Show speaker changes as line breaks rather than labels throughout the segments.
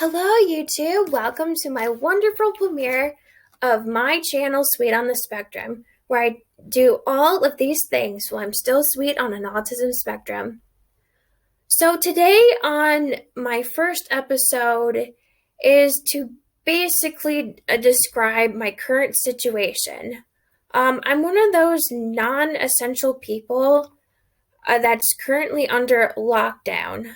Hello, YouTube. Welcome to my wonderful premiere of my channel, Sweet on the Spectrum, where I do all of these things while I'm still sweet on an autism spectrum. So today on my first episode is to basically describe my current situation. I'm one of those non-essential people that's currently under lockdown.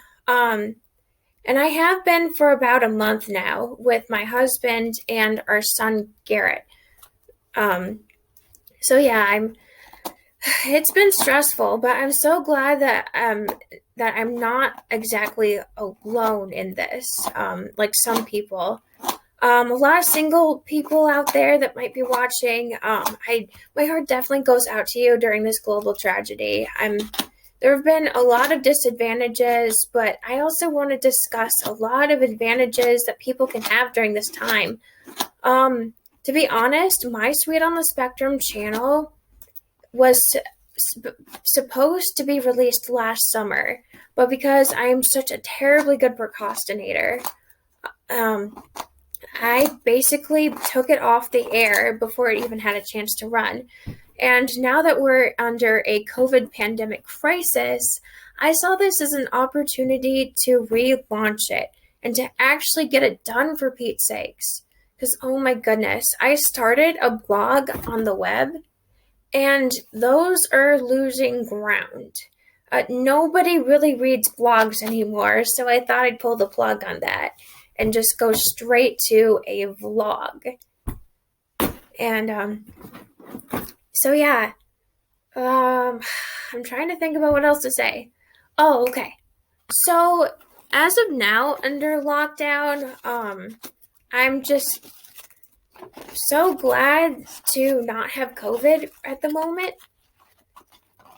And I have been for about a month now with my husband and our son Garrett. Um, so yeah, it's been stressful, but I'm so glad that I'm not exactly alone in this. Like some people. A lot of single people out there that might be watching. My heart definitely goes out to you during this global tragedy. There have been a lot of disadvantages, but I also want to discuss a lot of advantages that people can have during this time. To be honest, my Sweet on the Spectrum channel was supposed to be released last summer, but because I am such a terribly good procrastinator, I basically took it off the air before it even had a chance to run. And now that we're under a COVID pandemic crisis, I saw this as an opportunity to relaunch it and to actually get it done for Pete's sakes. Because, oh my goodness, I started a blog on the web, and those are losing ground. Nobody really reads blogs anymore, so I thought I'd pull the plug on that and just go straight to a vlog. And, so yeah, I'm trying to think about what else to say. Oh, okay. So as of now, under lockdown, I'm just so glad to not have COVID at the moment.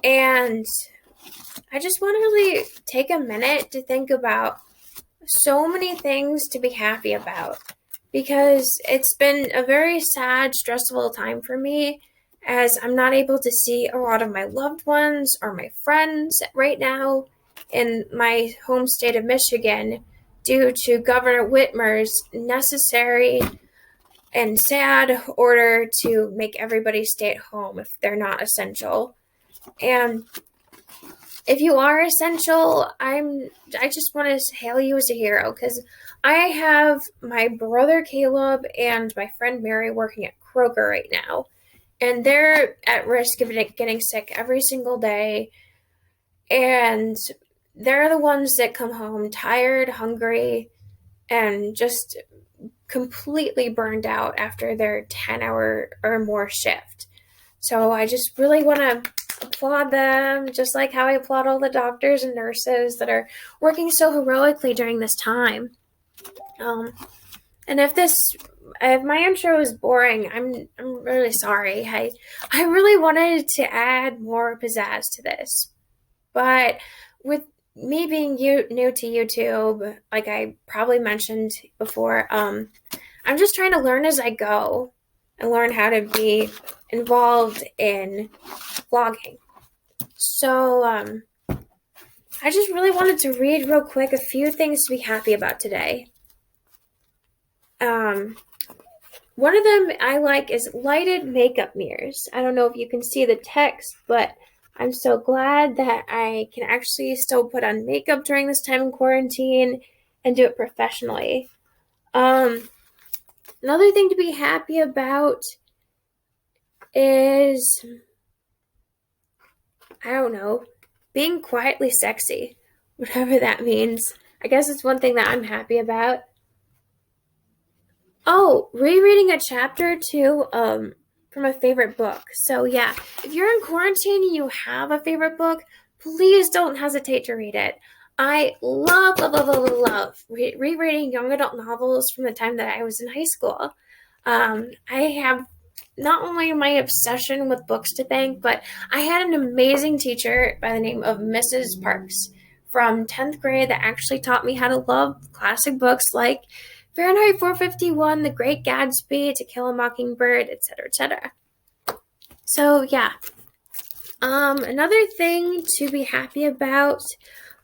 And I just want to really take a minute to think about so many things to be happy about, because it's been a very sad, stressful time for me, as I'm not able to see a lot of my loved ones or my friends right now in my home state of Michigan due to Governor Whitmer's necessary and sad order to make everybody stay at home if they're not essential. And if you are essential, I just want to hail you as a hero, because I have my brother Caleb and my friend Mary working at Kroger right now. And they're at risk of getting sick every single day. And they're the ones that come home tired, hungry, and just completely burned out after their 10-hour or more shift. So I just really want to applaud them, just like how I applaud all the doctors and nurses that are working so heroically during this time. And if my intro is boring, I'm really sorry. I really wanted to add more pizzazz to this, but with me being new to YouTube, like I probably mentioned before, I'm just trying to learn as I go and learn how to be involved in vlogging. So I just really wanted to read real quick a few things to be happy about today. One of them I like is lighted makeup mirrors. I don't know if you can see the text, but I'm so glad that I can actually still put on makeup during this time in quarantine and do it professionally. Another thing to be happy about is, I don't know, being quietly sexy, whatever that means. I guess it's one thing that I'm happy about. Oh, rereading a chapter or two from a favorite book. So yeah, if you're in quarantine and you have a favorite book, please don't hesitate to read it. I love rereading young adult novels from the time that I was in high school. I have not only my obsession with books to thank, but I had an amazing teacher by the name of Mrs. Parks from 10th grade that actually taught me how to love classic books like Fahrenheit 451, The Great Gatsby, To Kill a Mockingbird, etc., etc. So yeah, another thing to be happy about,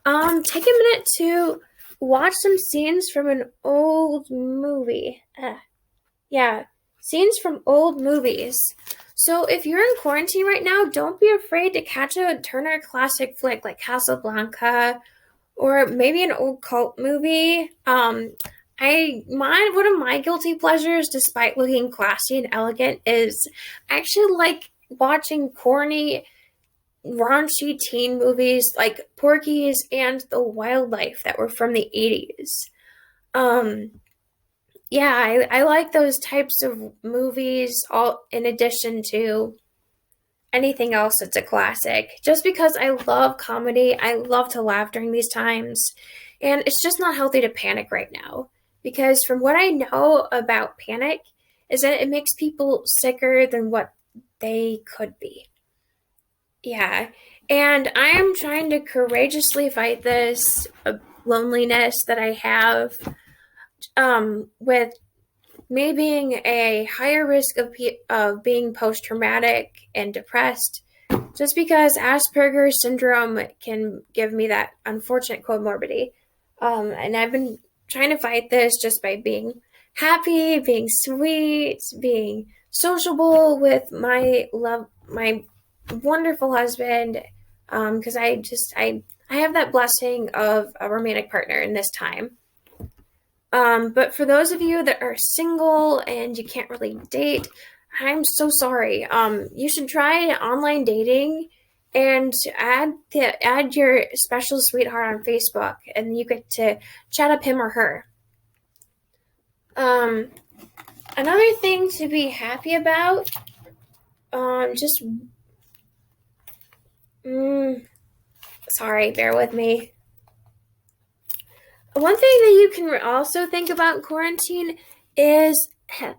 take a minute to watch some scenes from an old movie. Yeah, scenes from old movies. So if you're in quarantine right now, don't be afraid to catch a Turner classic flick like Casablanca or maybe an old cult movie. One of my guilty pleasures, despite looking classy and elegant, is I actually like watching corny, raunchy teen movies like Porky's and The Wildlife that were from the 80s. Um, yeah, I like those types of movies all in addition to anything else that's a classic. Just because I love comedy, I love to laugh during these times. And it's just not healthy to panic right now. Because from what I know about panic, is that it makes people sicker than what they could be. Yeah. And I am trying to courageously fight this loneliness that I have with me being a higher risk of being post-traumatic and depressed, just because Asperger's syndrome can give me that unfortunate comorbidity. And I've been trying to fight this just by being happy, being sweet, being sociable with my wonderful husband, because I have that blessing of a romantic partner in this time. But for those of you that are single and you can't really date, I'm so sorry. You should try online dating and add your special sweetheart on Facebook, and you get to chat up him or her. Another thing to be happy about, sorry, bear with me. One thing that you can also think about in quarantine is, let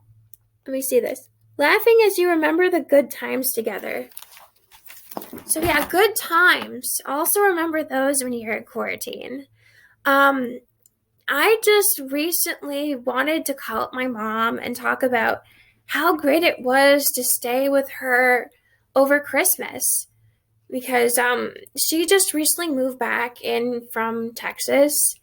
me see this, laughing as you remember the good times together. So yeah, good times. Also remember those when you're in quarantine. I just recently wanted to call up my mom and talk about how great it was to stay with her over Christmas, because she just recently moved back in from Texas.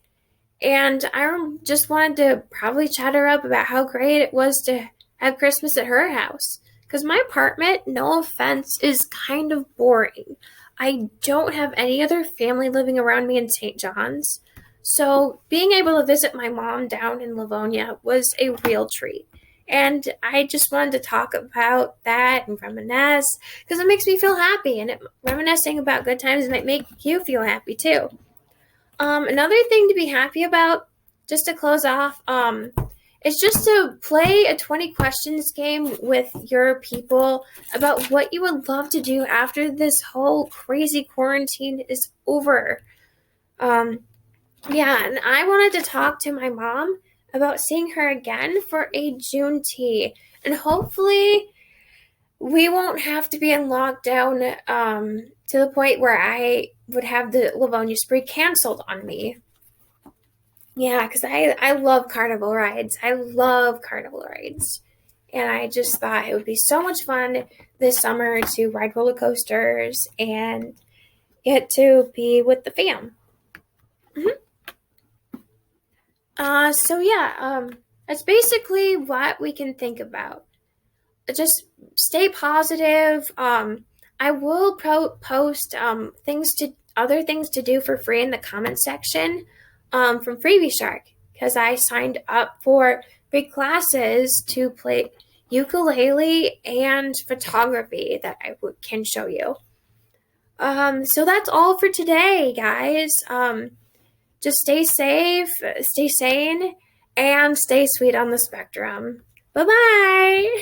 And I just wanted to probably chat her up about how great it was to have Christmas at her house. Because my apartment, no offense, is kind of boring. I don't have any other family living around me in St. John's. So being able to visit my mom down in Livonia was a real treat. And I just wanted to talk about that and reminisce, because it makes me feel happy. And reminiscing about good times might make you feel happy too. Another thing to be happy about, just to close off, is just to play a 20 questions game with your people about what you would love to do after this whole crazy quarantine is over. Yeah, and I wanted to talk to my mom about seeing her again for a June tea. And hopefully we won't have to be in lockdown to the point where I would have the Livonia Spree canceled on me. Yeah, because I love carnival rides. I love carnival rides. And I just thought it would be so much fun this summer to ride roller coasters and get to be with the fam. So yeah, that's basically what we can think about. Just stay positive. I will post other things to do for free in the comment section from Freebie Shark, because I signed up for free classes to play ukulele and photography that I can show you. So that's all for today, guys. Just stay safe, stay sane, and stay sweet on the spectrum. Bye-bye!